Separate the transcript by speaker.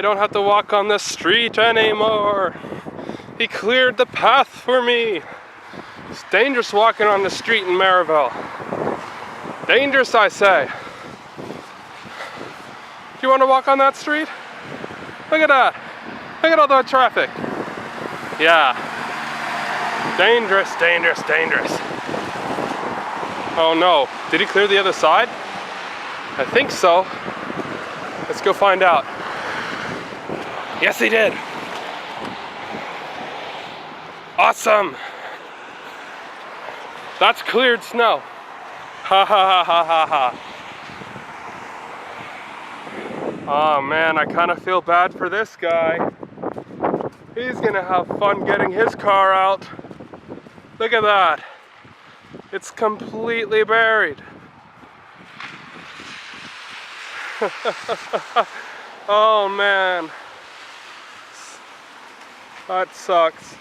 Speaker 1: I don't have to walk on the street anymore. He cleared the path for me. It's dangerous walking on the street in Maryville. Dangerous, I say. Do you want to walk on that street? Look at that. Look at all the traffic. Yeah. Dangerous, dangerous, dangerous. Oh no. Did he clear the other side? I think so. Let's go find out. Yes, he did. Awesome. That's cleared snow. Ha ha ha ha ha ha. Oh man, I kind of feel bad for this guy. He's gonna have fun getting his car out. Look at that. It's completely buried. Oh man. That sucks.